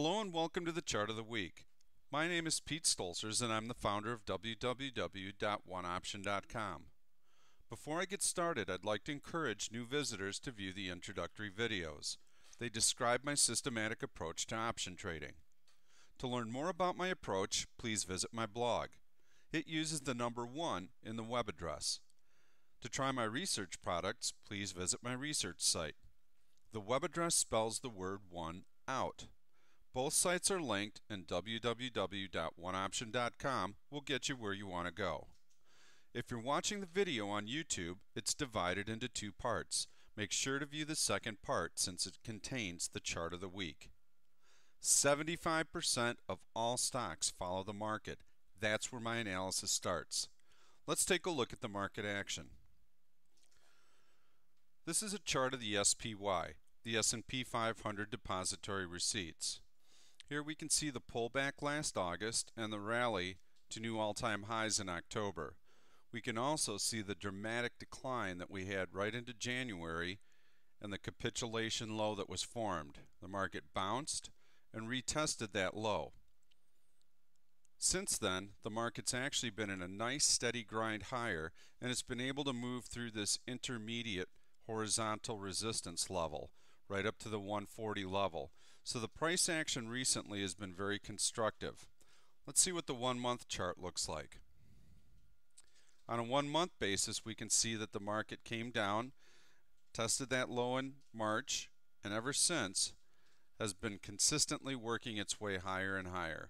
Hello and welcome to the Chart of the Week. My name is Pete Stolzers and I'm the founder of www.oneoption.com. Before I get started, I'd like to encourage new visitors to view the introductory videos. They describe my systematic approach to option trading. To learn more about my approach, please visit my blog. It uses the number 1 in the web address. To try my research products, please visit my research site. The web address spells the word 1 out. Both sites are linked, and www.oneoption.com will get you where you want to go. If you're watching the video on YouTube, it's divided into 2 parts. Make sure to view the second part since it contains the chart of the week. 75% of all stocks follow the market. That's where my analysis starts. Let's take a look at the market action. This is a chart of the SPY, the S&P 500 depository receipts. Here we can see the pullback last August and the rally to new all-time highs in October. We can also see the dramatic decline that we had right into January and the capitulation low that was formed. The market bounced and retested that low. Since then, the market's actually been in a nice steady grind higher, and it's been able to move through this intermediate horizontal resistance level right up to the 140 level. So the price action recently has been very constructive. Let's see what the 1-month chart looks like. On a 1-month basis, we can see that the market came down, tested that low in March, and ever since has been consistently working its way higher and higher.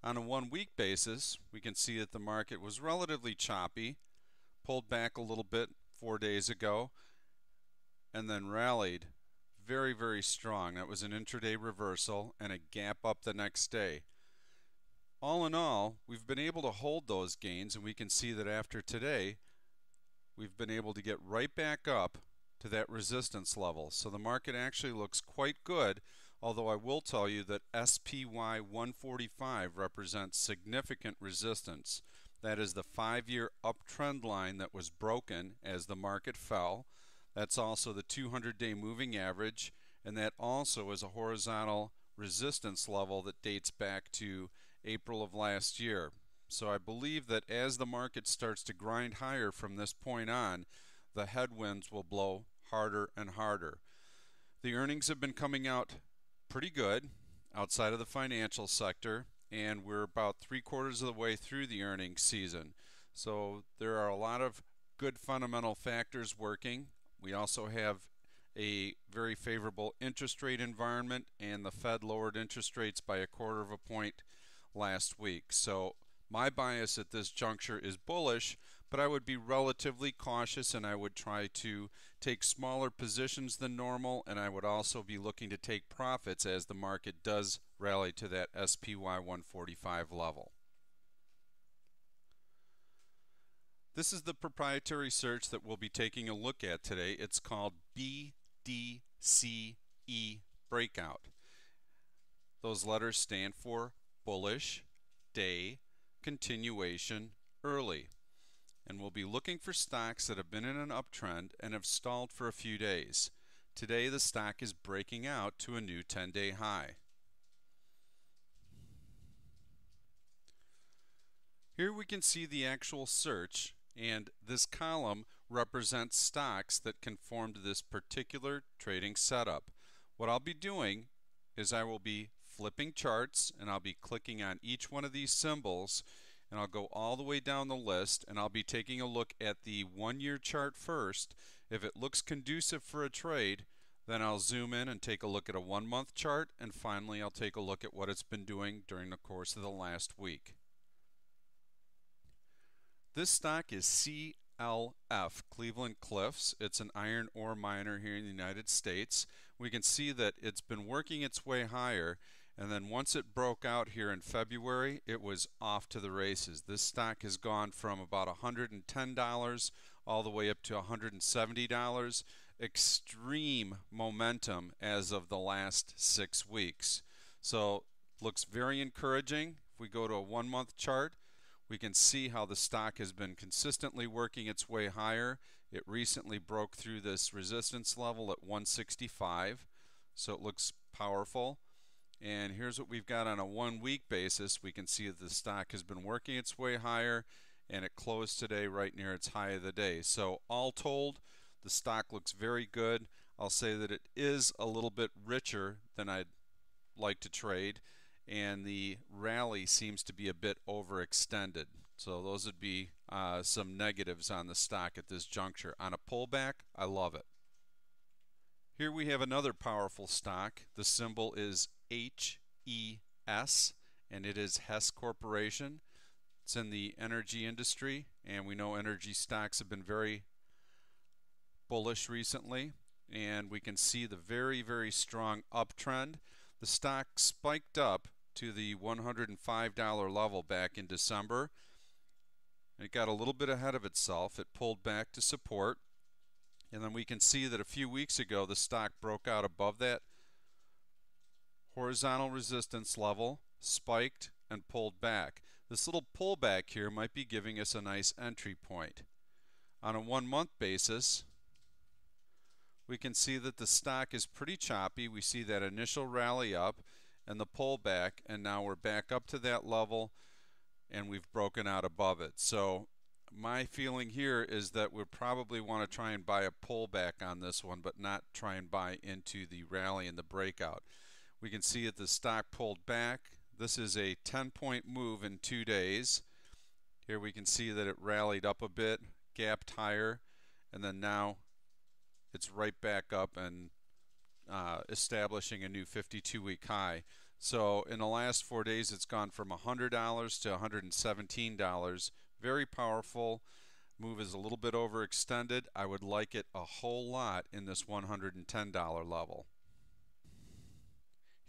On a 1-week basis, we can see that the market was relatively choppy, pulled back a little bit 4 days ago, and then rallied very, very strong. That was an intraday reversal and a gap up the next day. All in all, we've been able to hold those gains, and we can see that after today, we've been able to get right back up to that resistance level. So the market actually looks quite good, although I will tell you that SPY 145 represents significant resistance. That is the 5-year uptrend line that was broken as the market fell. That's also the 200-day moving average, and that also is a horizontal resistance level that dates back to April of last year. So I believe that as the market starts to grind higher from this point on, the headwinds will blow harder and harder. The earnings have been coming out pretty good outside of the financial sector, and we're about 3/4 of the way through the earnings season. So there are a lot of good fundamental factors working. We also have a very favorable interest rate environment, and the Fed lowered interest rates by 1/4 point last week. So my bias at this juncture is bullish, but I would be relatively cautious, and I would try to take smaller positions than normal, and I would also be looking to take profits as the market does rally to that SPY 145 level. This is the proprietary search that we'll be taking a look at today. It's called BDCE Breakout. Those letters stand for bullish, day, continuation, early. And we'll be looking for stocks that have been in an uptrend and have stalled for a few days. Today the stock is breaking out to a new 10-day high. Here we can see the actual search, and this column represents stocks that conform to this particular trading setup. What I'll be doing is I will be flipping charts, and I'll be clicking on each one of these symbols, and I'll go all the way down the list, and I'll be taking a look at the 1-year chart first. If it looks conducive for a trade, then I'll zoom in and take a look at a 1-month chart, and finally I'll take a look at what it's been doing during the course of the last week. This stock is CLF, Cleveland Cliffs. It's an iron ore miner here in the United States. We can see that it's been working its way higher, and then once it broke out here in February, it was off to the races. This stock has gone from about $110 all the way up to $170. Extreme momentum as of the last 6 weeks. So looks very encouraging. If we go to a 1-month chart, we can see how the stock has been consistently working its way higher. It recently broke through this resistance level at 165. so it looks powerful. And here's what we've got on a 1 week basis. We can see that the stock has been working its way higher, and it closed today right near its high of the day. So all told, the stock looks very good. I'll say that it is a little bit richer than I'd like to trade, and the rally seems to be a bit overextended. So those would be some negatives on the stock at this juncture. On a pullback, I love it. Here we have another powerful stock. The symbol is HES, and it is Hess Corporation. It's in the energy industry, and we know energy stocks have been very bullish recently, and we can see the very, very strong uptrend. The stock spiked up to the $105 level back in December. It got a little bit ahead of itself. It pulled back to support. And then we can see that a few weeks ago the stock broke out above that horizontal resistance level, spiked, and pulled back. This little pullback here might be giving us a nice entry point. On a 1 month basis, we can see that the stock is pretty choppy. We see that initial rally up and the pullback, and now we're back up to that level and we've broken out above it. So my feeling here is that we'll probably want to try and buy a pullback on this one, but not try and buy into the rally and the breakout. We can see that the stock pulled back. This is a 10-point move in 2 days. Here we can see that it rallied up a bit, gapped higher, and then now it's right back up and establishing a new 52-week high. So in the last 4 days, it's gone from $100 to $117. Very powerful. Move is a little bit overextended. I would like it a whole lot in this $110 level.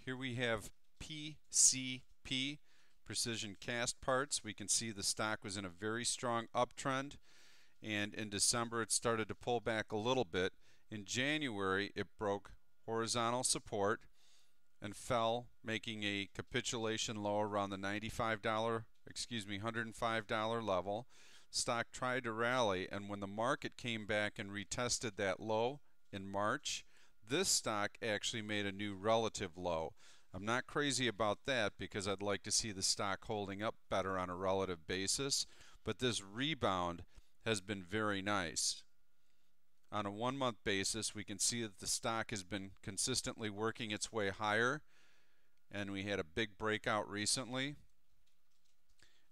Here we have PCP, Precision Cast Parts. We can see the stock was in a very strong uptrend, and in December it started to pull back a little bit. In January it broke horizontal support and fell, making a capitulation low around the $105 level. Stock tried to rally, and when the market came back and retested that low in March, this stock actually made a new relative low. I'm not crazy about that because I'd like to see the stock holding up better on a relative basis, but this rebound has been very nice. On a 1 month basis, we can see that the stock has been consistently working its way higher, and we had a big breakout recently.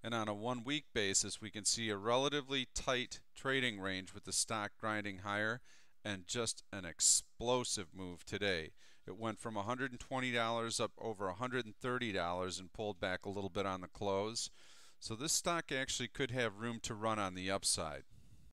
And on a 1 week basis, we can see a relatively tight trading range with the stock grinding higher and just an explosive move today. It went from $120 up over $130 and pulled back a little bit on the close. So this stock actually could have room to run on the upside.